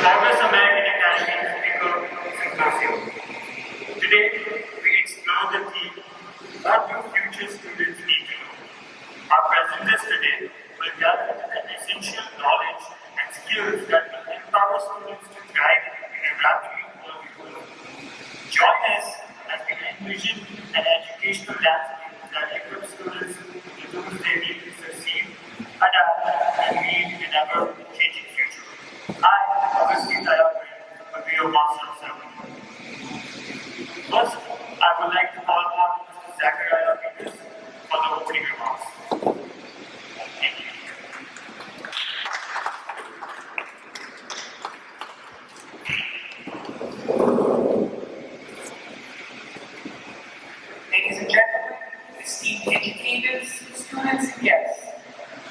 Corvuss American Academy Speaker Symposium. Today, we explore the theme, what do future students need to know? Our presenters today will delve into the essential knowledge and skills that will empower students to thrive in a rapidly evolving world. Join us as we envision an educational landscape that equips students with the tools they need to succeed, adapt, and lead in an ever-changing future. I, obviously, will be your master of ceremony. First, I would like to call upon Mr. Zachariah Peters for the opening remarks. Thank you. Ladies and gentlemen, esteemed educators, students, and guests,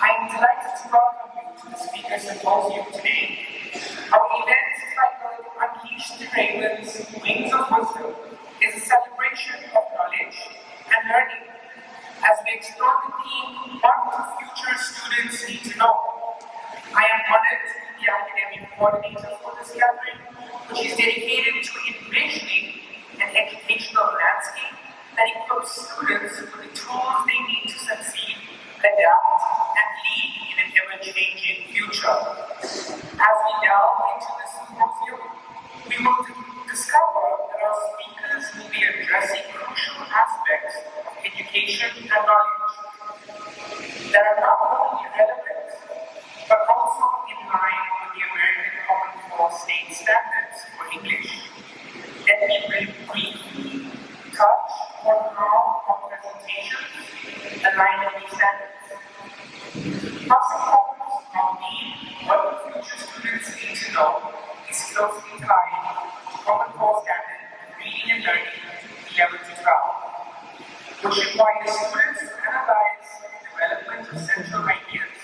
I am delighted to welcome you to the Speaker Symposium today. Our event titled Unleash the Ravens, Wings of Wisdom is a celebration of knowledge and learning as we explore the theme, what do future students need to know? I am honored to be the academic coordinator for this gathering, which is dedicated to envisioning an educational landscape that equips students with the tools they need to succeed, adapt, and lead in an ever-changing future. As we delve into this symposium, we will discover that our speakers will be addressing crucial aspects of education and knowledge that are not only relevant, but also in line with the American Common Core State Standards for English. Let me briefly touch on how our presentations align with these standards. First and foremost, our theme, what the future students need to know, is closely tied to Common Core Standard Reading and Learning 11 to 12, which requires students to analyze the development of central ideas.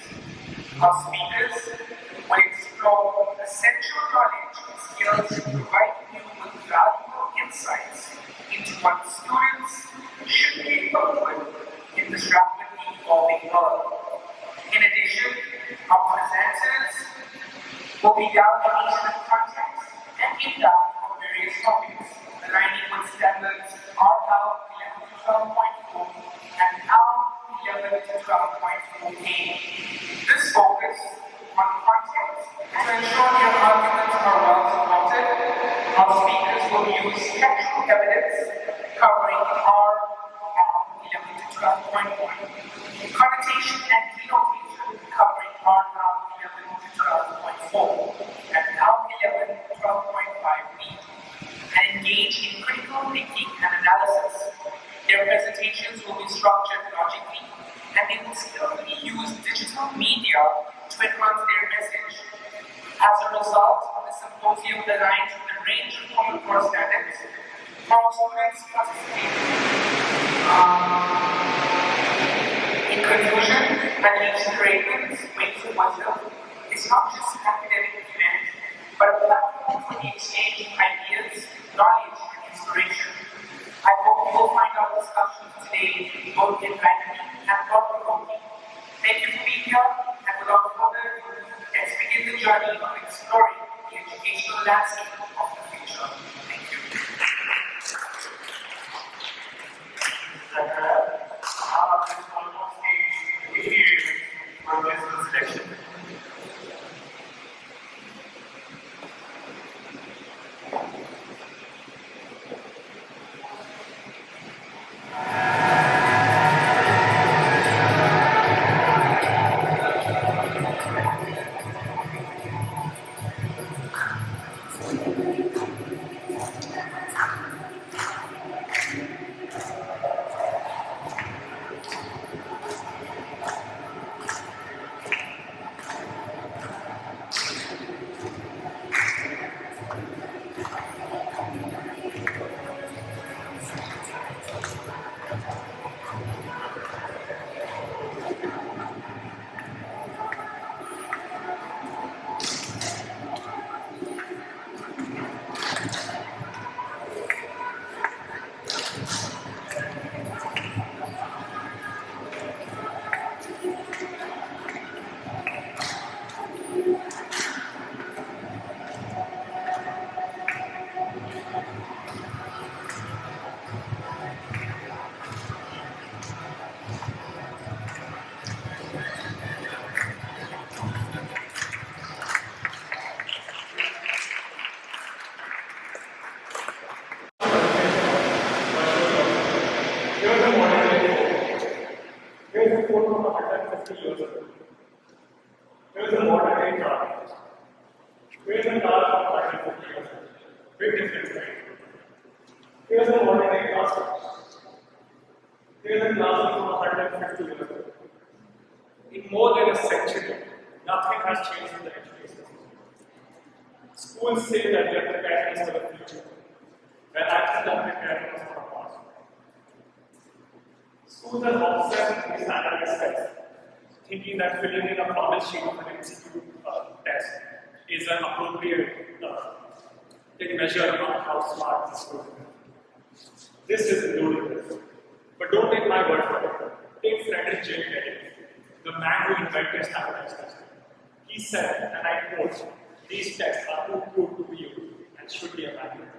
Our speakers will explore essential knowledge and skills to provide you with valuable insights into what students should be equipped with in this rapidly evolving world. In addition, our presenters will be delving into the context and impact of various topics, aligning with standards RL 11 to 12.4 and L 11 to 12.4K. This focus on context and to ensure their arguments are well supported, our speakers will use textual evidence covering R 11 to 12.1, connotation and denotation covering R 11 to 12.4, and L 11 to 12.5b, and engage in critical thinking and analysis. Their presentations will be structured logically, and they will skillfully use digital media to enhance their message. As a result, the symposium aligns with a range of Common Core standards for our students participating. In conclusion, Unleash the Ravens, Wings of Wisdom is not just an academic event, but a platform for the exchange of ideas, knowledge, and inspiration. I hope you will find our discussion today both enlightening and thought-provoking. Thank you for being here, and without further ado, let's begin the journey of exploring the educational landscape of the future. Thank you. Now, this almost stage is for musical selection. Here's a car from 150 years old. Big difference, right? Here's a modern classroom. Here's a classroom from 150 years old. In more than a century, nothing has changed in the education system. Schools say that they are preparing us for the future, when actually they are preparing us for the past. Schools are obsessed with standardized tests, thinking that filling in a promise sheet of an institute test is an appropriate measure of how smart the student is. This is ludicrous. But don't take my word for it. Take Frederick J. Perry, the man who invented standardized testing. He said, and I quote, "These tests are too good to be used and should be abandoned."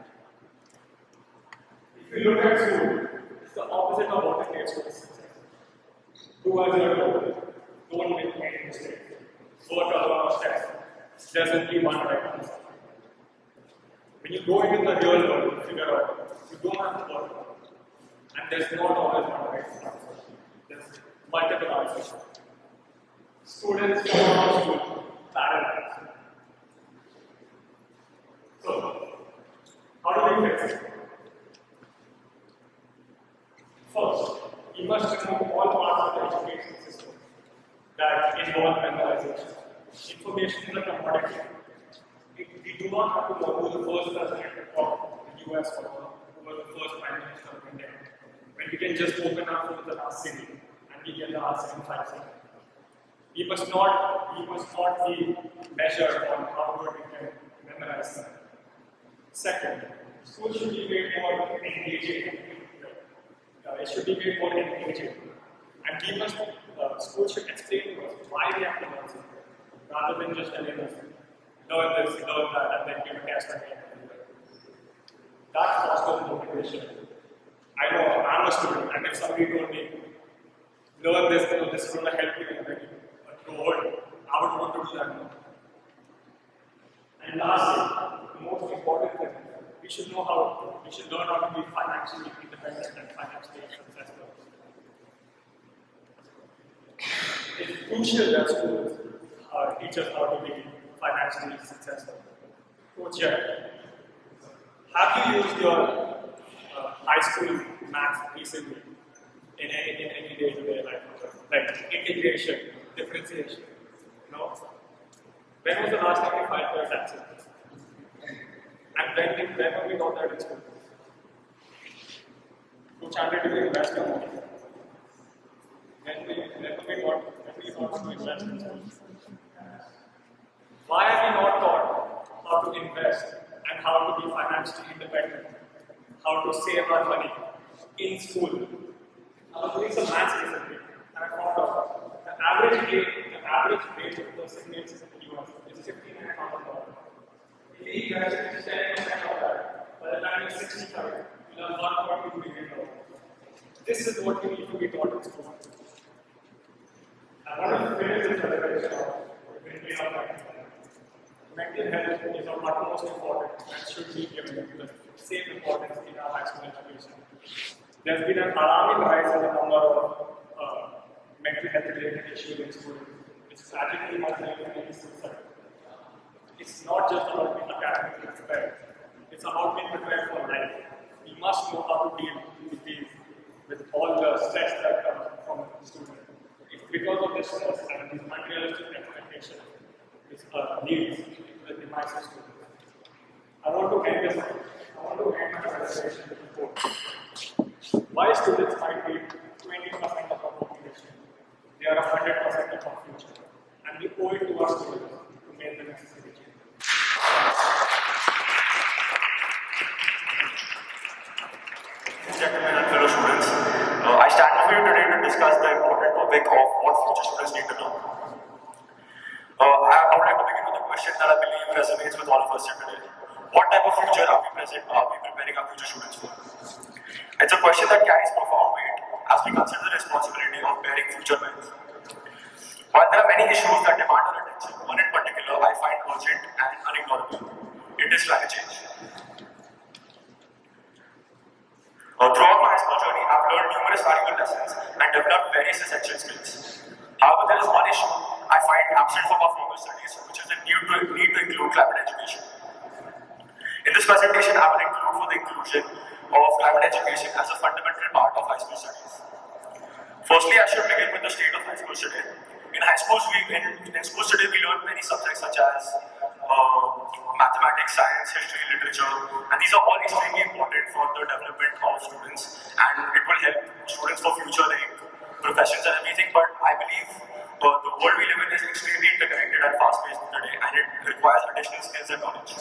If you look at school, it's the opposite of what it takes for success. Do as you're told. Don't make any mistakes. Work a lot of tests. There's only one right answer. When you go into the real world, you figure out you don't have to work. And there's not always one right answer. There's multiple answers. Students come out of school paralyzed. So, how do we fix it? First, you must remove all parts of the education system that involve memorization. Information is a commodity. We do not have to know who the first president of the US was, who was the first prime minister of India. When we can just open up to the last city and we get the answer in 5 seconds. We must not be measured on how good we can memorize them. Second, school should be made more engaging. It should be made more engaging. And we must, school should explain to us why we have to learn something, rather than just telling us, learn this, learn that, and then give a test again. That fosters motivation. I know I'm a student, and if somebody told me, learn this, this is going to help you in the world, I would want to do that more. And lastly, the most important thing, we should learn how to be financially independent and financially successful. It's crucial that schools teach us how to be financially successful. Coach, have you used your high school maths recently in any day-to-day life? Like integration, differentiation? No? When was the last time you filed your taxes? And when were we taught that in school? Who chanted to invest your money? When we taught to invest in school? Why are we not taught how to invest and how to be financially independent? How to save our money in school? I was doing some maths recently and I found out the average wage of person makes in the US is $15,000. If he invests 10% of that, by the time you're 65, you'll have $1.2 million. This is what you need to be taught in school. I want to finish this presentation off with mental health is of utmost importance and should be given the same importance in our high school education. There's been an alarming rise in the number of mental health related issues in schools. It's tragically has many suicide. It's not just about being academically prepared. It's about being prepared for life. We must know how to deal with all the stress that comes from the student. It's because of this stress and these unrealistic expectations, this needs the demise of students. I want to end my presentation with a quote. Why students might be 20% of our population? They are 100% of our future. And we owe it to our students to make the necessary change. Gentlemen and fellow students, I stand before you today to discuss the important topic of what future students need to know. I would like to begin with a question that I believe resonates with all of us here today. What type of future are we preparing our future students for? It's a question that carries profound weight as we consider the responsibility of bearing future men. While there are many issues that demand our attention, one in particular I find urgent and unignorable. It is climate change. Throughout my high school journey, I've learned numerous valuable lessons and developed various essential skills. However, there is one issue I I find absent from our formal studies, which is the need to include climate education. In this presentation, I will include for the inclusion of climate education as a fundamental part of high school studies. Firstly, I should begin with the state of high school today. In high schools, in schools today, we learn many subjects such as mathematics, science, history, literature, and these are all extremely important for the development of students, and it will help students for future professions and everything. But I believe the world we live in is extremely interconnected and fast-paced today, and it requires additional skills and knowledge.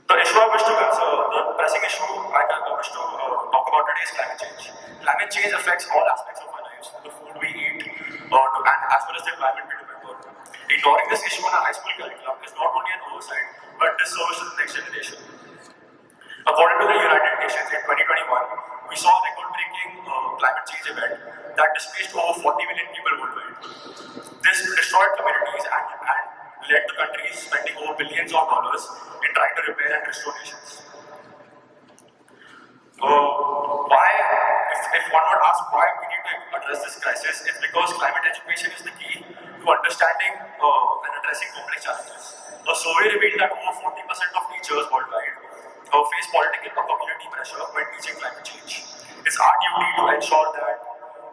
The issue I wish to answer, the pressing issue I wish to talk about today is climate change. Climate change affects all aspects of our lives, from the food we eat, and as well as the environment we depend on. Ignoring this issue in our high school curriculum is not only an oversight, but disservice to the next generation. According to the United Nations in 2021, we saw a record-breaking climate change event that displaced over 40 million people worldwide. This destroyed communities and led to countries spending over billions of dollars in trying to repair and restore nations. If one would ask why we need to address this crisis, it's because climate education is the key to understanding and addressing complex challenges. A survey revealed that over 40% of teachers worldwide face political or community pressure when teaching climate change. It's our duty to ensure that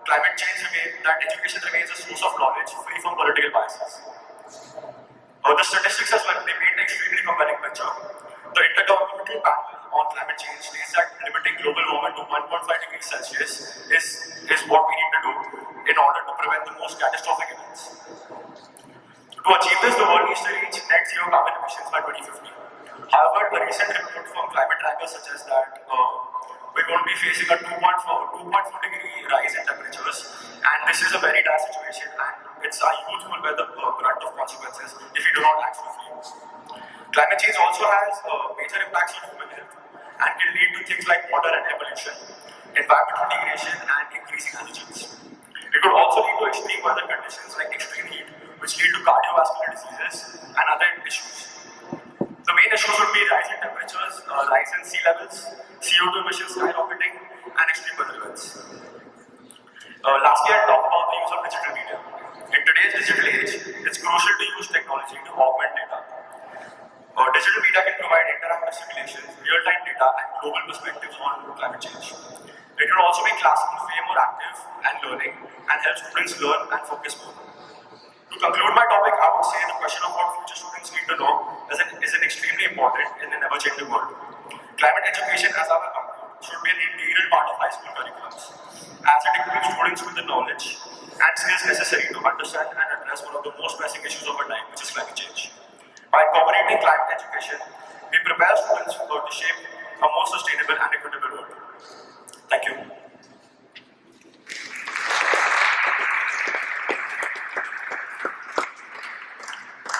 education remains a source of knowledge free from political biases. The statistics as well, they paint an extremely compelling picture. The Intergovernmental Panel on Climate Change states that limiting global warming to 1.5 degrees Celsius is what we need to do in order to prevent the most catastrophic events. To achieve this, the world needs to reach net zero carbon emissions by 2050. However, a recent report from climate trackers suggests that we're going to be facing a 2.4 degree rise in temperatures, and this is a very dire situation, and it's our youth who will bear the brunt of consequences if we do not act swiftly. Climate change also has major impacts on human health and can lead to things like water and air pollution, environmental degradation, and increasing allergens. It could also lead to extreme weather conditions like extreme heat, which lead to cardiovascular diseases and other issues. The main issues would be rising temperatures, rise in sea levels, CO2 emissions skyrocketing, and extreme weather events. Lastly, I'll talk about the use of digital media. In today's digital age, it's crucial to use technology to augment data. Digital media can provide interactive simulations, real-time data, and global perspectives on climate change. It will also make classrooms way more active and learning, and help students learn and focus more. To conclude my topic, I would say the question of what future students need to know is an extremely important in an ever-changing world. Climate education, as I will conclude, should be an integral part of high school curriculums, as it equips students with the knowledge and skills necessary to understand and address one of the most pressing issues of our time, which is climate change. By incorporating climate education, we prepare students to shape a more sustainable and equitable world. Thank you.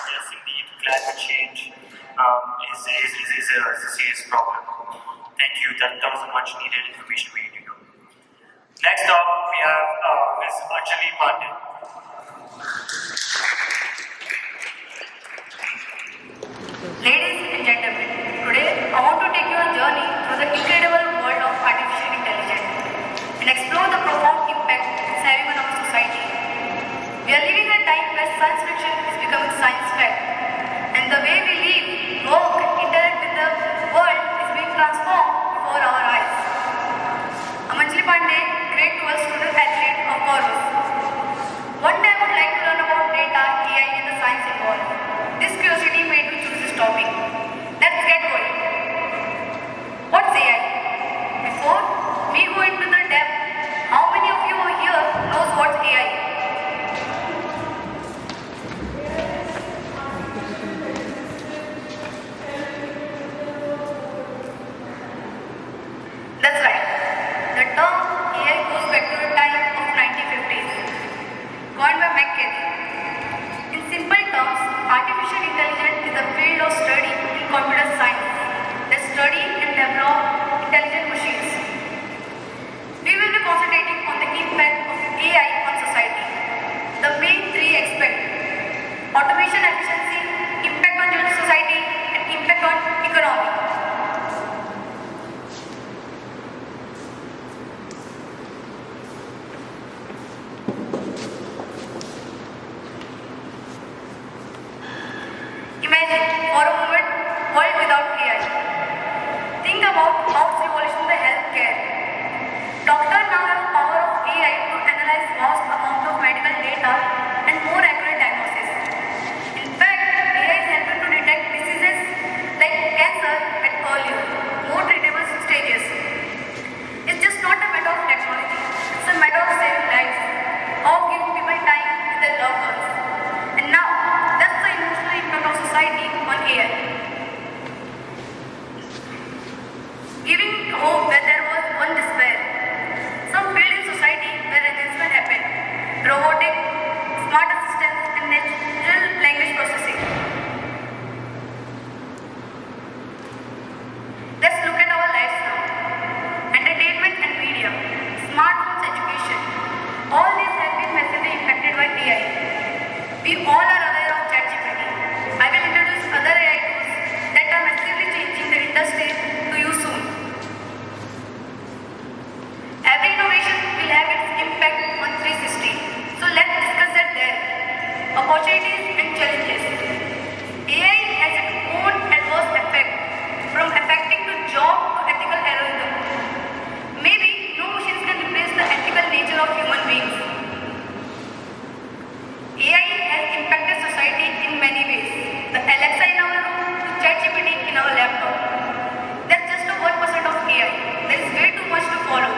Yes, indeed, climate change is a serious problem. Thank you. That was a much needed information we need to know. Next up, we have Ms. Anjali Pandey. Ladies and gentlemen, today I want to take you on a journey through the incredible world of artificial intelligence and explore the profound impact it's having on our society. We are living in a time where science fiction is becoming science fact, and the way we live, work, and interact with the world is being transformed before our eyes. I'm Anjali Pandey, grade 12 student athlete of Corvuss. healthcare. Doctors now have the power of AI to analyze vast amounts of medical data and more accurate diagnosis. In fact, AI is helping to detect diseases like cancer at earlier, more treatable stages. It's just not a matter of technology, it's a matter of saving lives, of giving people time with their loved ones. And now, that's the emotional impact of society on AI. Giving hope where there was one despair. Some field in society where advancement happened. Robotic, smart assistants, and natural language processing. Let's look at our lives now. Entertainment and media, smartphones, education. All these have been massively impacted by AI. We all are aware of ChatGPT. I will introduce other AI tools that are massively changing the industry to you soon. Every innovation will have its impact on 360. So let's discuss that there. Opportunities and challenges. AI has its own adverse effect, from affecting the job to ethical heroism. Maybe no machines can replace the ethical nature of human beings. AI has impacted society in many ways. The Alexa in our room to ChatGPT in our laptop. That's just a 1% of AI. There is way too much to follow.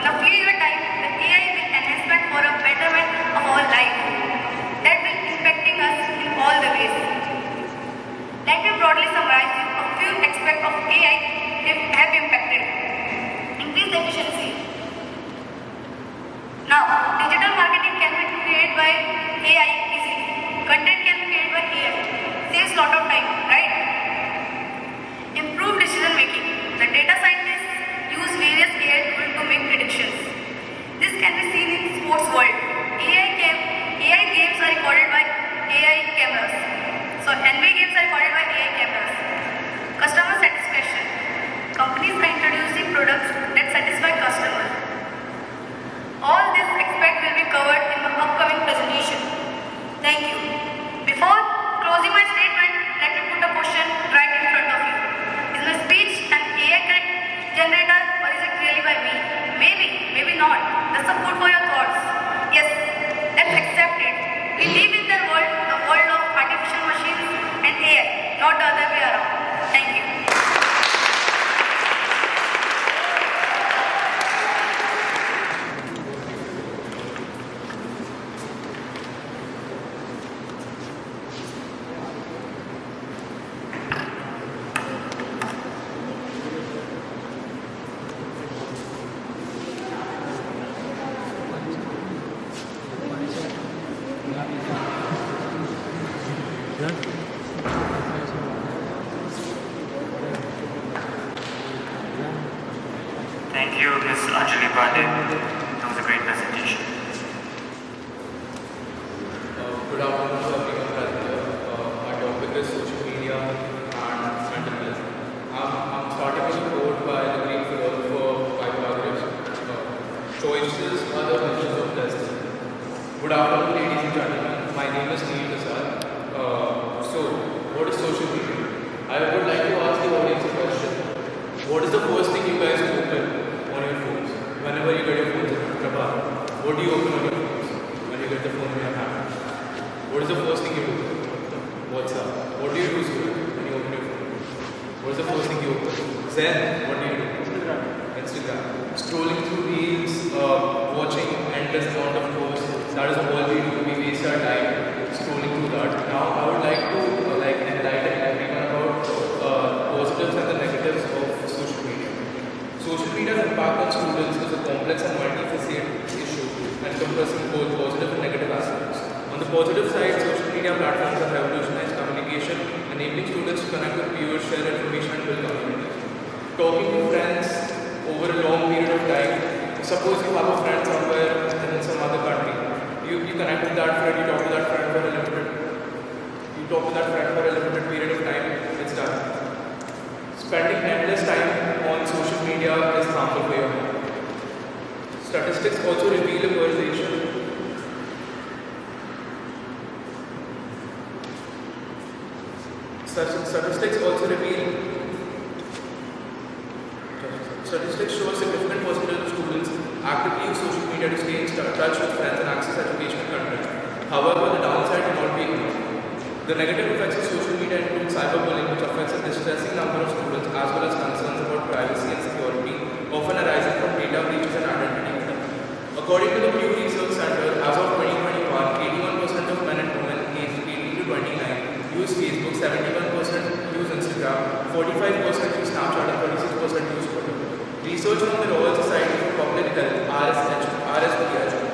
In a few years' time, the AI will enhancement for a betterment of our life. That will impacting us in all the ways. Let me broadly summarize a few aspects of AI that have impacted. Increased efficiency. Now, digital marketing can be created by AI easily. Content can be created by AI. Saves lot of time, right? Improved decision making. The data scientists use various AI tools to make predictions. This can be seen in sports world. AI games are recorded by AI cameras. So NBA games are recorded by AI cameras. Customer satisfaction. Companies are introducing products that satisfy customers. All this aspect will be covered in the upcoming presentation. Thank you. Before closing my statement, let me put a question right in front of you. Is my speech an AI generator or is it really by me? Maybe not. That's a food for your thoughts. Yes, let's accept it. We live in the world of artificial machines and AI, not the other way around. Thank you. Thank you, Ms. Anjali Pandey. That was a great presentation. Good afternoon to everyone present here. Our topic is social media and mental health. I'm starting with a quote by the Greek philosopher Corvuss. Choices are the measures of destiny. Good afternoon, ladies and gentlemen. My name is Neil Desai. So, what is social media? I would like to ask the audience a question. What is the first thing you guys open on your phones? Whenever you get your phones in your hand, what do you open on your phones when you get the phone in your hand? What is the first thing you do? WhatsApp. What do you do when you open your phone? What is the first thing you open? Zen. What do you do? Instagram. Scrolling through reels, watching endless amount of posts. That is all we do. We waste our time scrolling through that. Now, I would like to enlighten everyone about positives and the negatives of social media. Social media's impact on students is a complex and multifaceted issue encompassing both positive and negative aspects. On the positive side, social media platforms have revolutionized communication, enabling students to connect with peers, share information, and build communities. Talking to friends over a long period of time. Suppose you have a friend somewhere in some other country. You connect with that friend, you talk to that friend for a limited period of time, it's done. Spending endless time on social media is harmful for your health. Statistics also reveal a correlation. Statistics also reveal Statistics show a significant percentage of students actively use social media to stay in touch with friends and access educational content. However, the downside will not be ignored. The negative effects of social media include cyberbullying, which affects a distressing number of students, as well as concerns about privacy and security, often arising from data breaches and identity theft. According to the Pew Research Center, as of 2021, 81% of men and women aged 18 to 29 use Facebook, 71% use Instagram, 45% use Snapchat, and 36% use Twitter. Research from the Royal Society for Public Health (RSPH)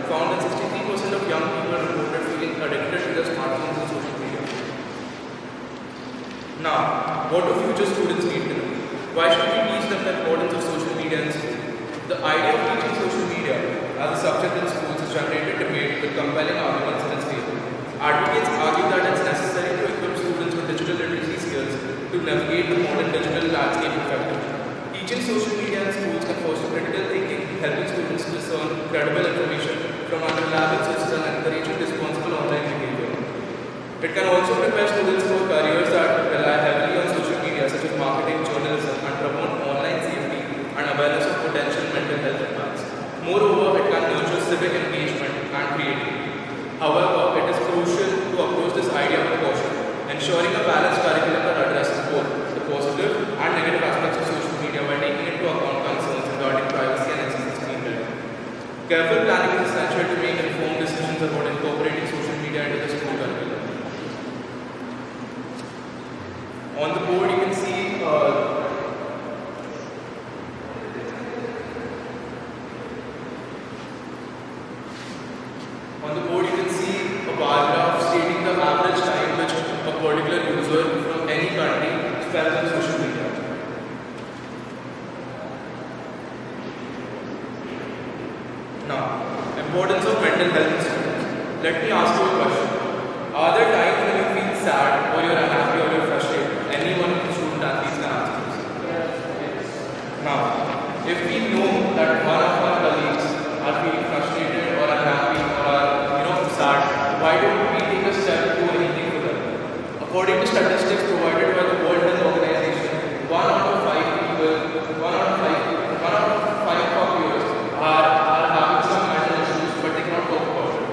found that 63% of young people reported feeling addicted to their smartphones and social media. Now, what do future students need to know? Why should we teach them the importance of social media in school? The idea of teaching social media as a subject in schools has generated debate with compelling arguments in its favor. Advocates argue that it's necessary to equip students with digital literacy skills to navigate the modern digital landscape effectively. Teaching social media in schools can foster critical thinking, helping students discern credible information from unreliable sources and encouraging responsible online behavior. It can also prepare students for careers that rely heavily on social media, such as marketing, journalism, and promote online safety and awareness of potential mental health impacts. Moreover, it can nurture civic engagement and creativity. However, it is crucial to approach this idea with caution, ensuring a balanced curriculum that addresses both the positive and negative aspects of social media by taking into account concerns regarding privacy and excessive screen time. Careful planning is essential to make informed decisions about incorporating social media into the school curriculum. On the board, you can see a bar graph stating the average time which a particular user from any country spends on social media. Now, importance of mental health in students. Let me ask you a question. Are there times when you feel sad, or you're unhappy, or you're frustrated? Any one of the student athletes can answer this. Now, if we know that one of our colleagues are feeling frustrated or unhappy or are sad, why don't we take a step to do anything for them? According to statistics provided by the World Health Organization, one out of five populations are having some mental issues, but they cannot talk about it.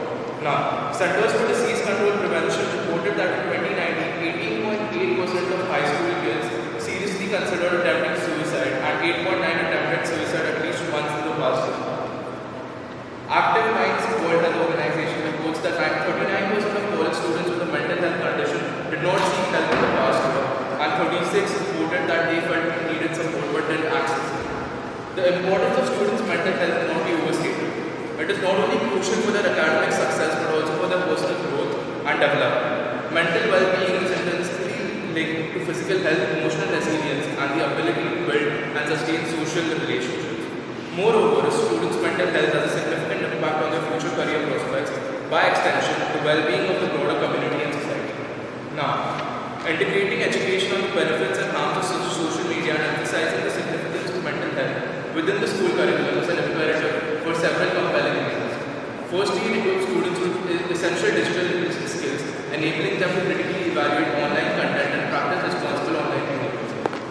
Now, Centers for Disease Control and Prevention reported that in 2019, 18.8% of high school kids seriously considered attempting suicide, and 8.9% attempted suicide at least once in the past year. Active Minds World Health Organization reports that 39% of college students with a mental health condition did not seek help in the past year, and 36% reported that they felt they needed support but didn't access it. The importance of students' mental health cannot be overstated. It is not only crucial for their academic success but also for their personal growth and development. Mental well-being is intrinsically linked to physical health, emotional resilience, and the ability to build and sustain social relationships. Moreover, a student's mental health has a significant impact on their future career prospects, by extension, the well-being of the broader community and society. Now, integrating education on the benefits and harms of social media and emphasizing the significance of mental health within the school curriculum is an imperative for several compelling reasons. Firstly, it equips students with essential digital literacy skills, enabling them to critically evaluate online content and practice responsible online behavior.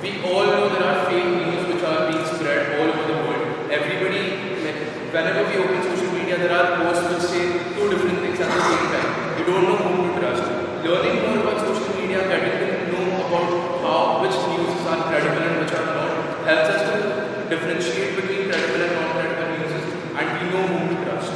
We all know there are fake news which are being spread all over the world. Whenever we open social media, there are posts which say two different things at the same time. You don't know whom to trust. Learning more about social media, getting to know about which news are credible and which are not, helps us to differentiate between credible and non-credible news, and we know whom to trust.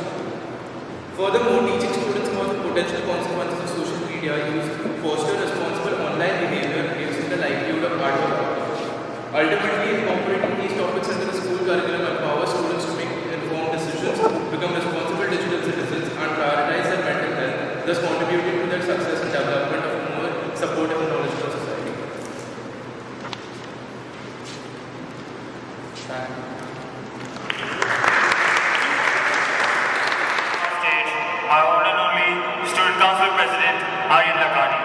Furthermore, teaching students about the potential consequences of social media use foster responsible online behavior, reducing the likelihood of bad outcomes. Ultimately, incorporating these topics into the school curriculum empowers students to make informed decisions, become responsible digital citizens, and prioritize their mental health, thus contributing to their success and development of a more supportive and knowledgeable society. Thank you. On stage, our one and only Student Council President, Aryan Lakani.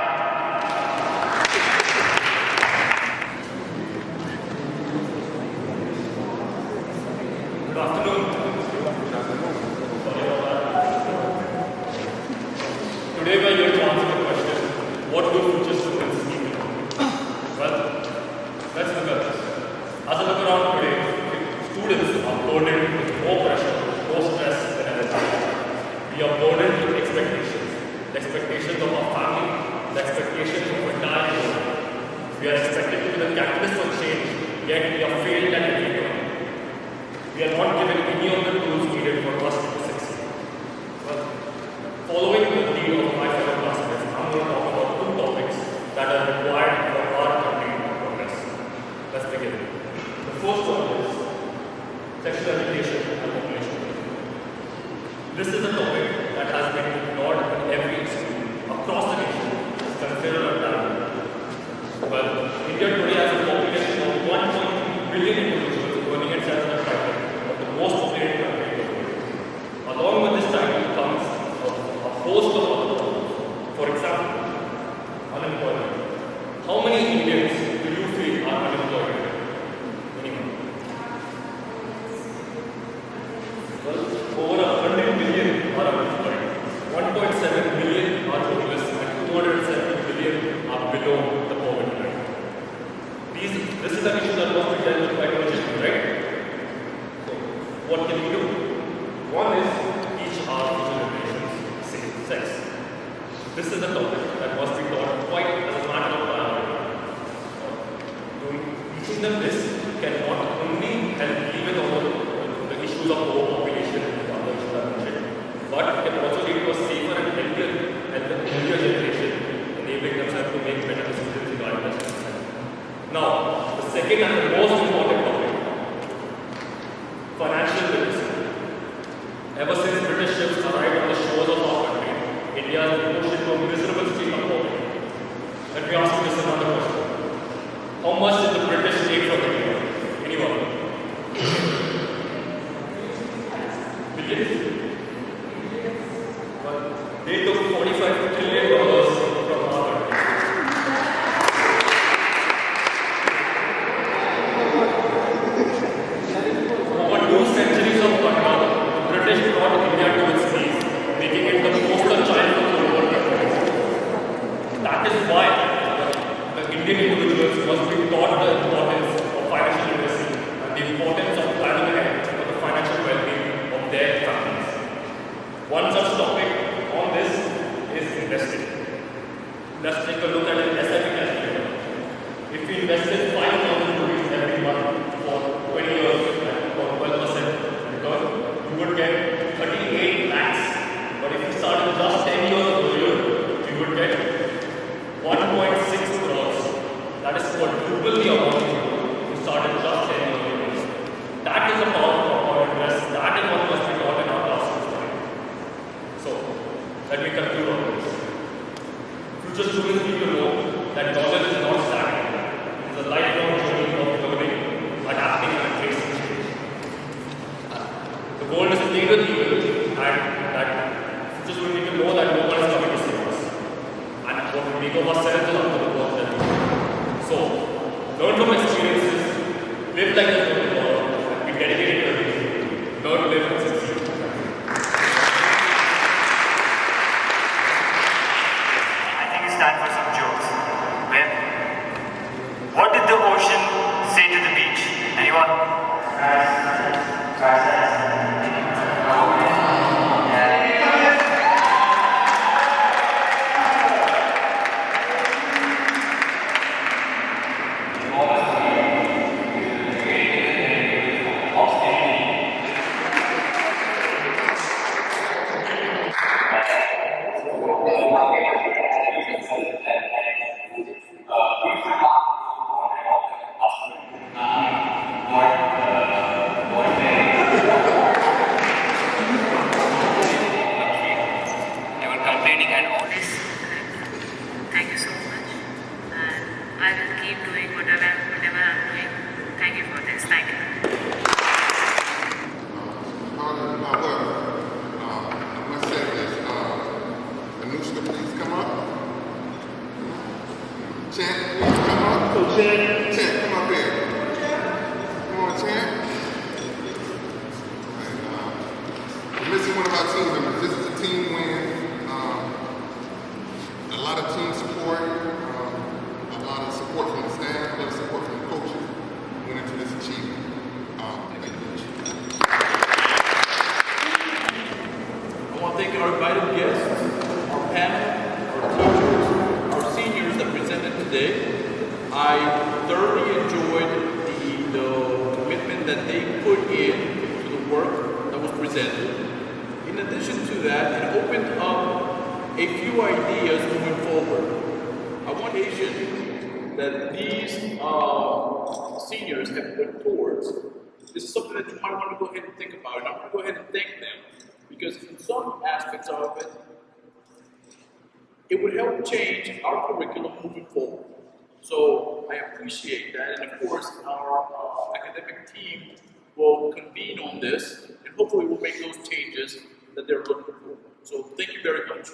expected to be the catalyst for change, yet we are failed at every turn. We are not given any of the tools needed for us to succeed. Well, following the lead of my fellow classmates, I'm going to talk about two topics that are required for our country to progress. Let's begin. The first one is sexual education and population. This is a topic that has been ignored in every school across the nation. It's considered a taboo. Well, India today has a population of 1.3 billion individuals, earning itself the title of the most populated country in the world. Along with this title comes a host of other problems. For example, unemployment. How many Indians do you feel are unemployed? Anyone? Well, over 100 million are unemployed. 1.7 million are homeless and 270 million are below the poverty line. This is an issue that must be dealt with by urgently, right? So, what can we do? One is teach our future generations safe sex. This is a topic that must be taught quite as a matter of priority. Teaching them this can not only help even over the issues of overpopulation and other issues I mentioned, but it can also lead to a safer and healthier generation, enabling themselves to make better decisions regarding their society. Now, the second and the most important topic, financial literacy. Ever since British ships arrived on the shores of our country, India has been pushed into a miserable state of poverty. Let me ask you this another question. How much did the British take from India? Anyone? Billions? Well, they took $45 trillion from our country. Over 2 centuries of control, the British brought India to its knees, making it the poster child for the world countries. That is why the Indian individuals must be taught the importance of financial literacy and the importance of planning ahead for the financial well-being of their families. One such topic on this is investing. Let's take a look at an SIP calculator. If we invested 5,000 rupees every month for 20 years for 12% return, you would get 38 lakhs. But if you started just 10 years earlier, you would get 1.6 crores. That is quadruple the amount you started just 10 years earlier. That is the power of compound interest. That is what must be taught in our classrooms today. So, let me conclude on this. Future students need to know that knowledge is not static. It is a lifelong journey of learning, adapting, and facing change. The world is played with evil, and that future students need to know that no one is coming to save us. And what we make of ourselves is up to the work that we do. So, learn from experiences, live like a good world, and be dedicated to everything. Learn, live, and succeed. I think it's time for some jokes. Well, what did the ocean say to the beach? Anyone? They were complaining and all this. Thank you so much. And I will keep doing whatever I'm doing. Thank you for this. Thank you. I must say this. Anushka, please come up. Chant, please come up. Chant, come up here. Come on, Chant. We're missing one of our team members. This is a team win. A lot of team support, a lot of support from the staff, a lot of support from the coaches went into this achievement. Thank you, Coach. I want to thank our invited guests, our panel, our teachers, our seniors that presented today. I thoroughly enjoyed the commitment that they put in to the work that was presented. In addition to that, it opened up a few ideas moving forward. I want Asian that these seniors have put towards. This is something that you might want to go ahead and think about, and I'm going to go ahead and thank them, because in some aspects of it, it would help change our curriculum moving forward. So I appreciate that, and of course, our academic team will convene on this, and hopefully we'll make those changes that they're looking for. So thank you very much.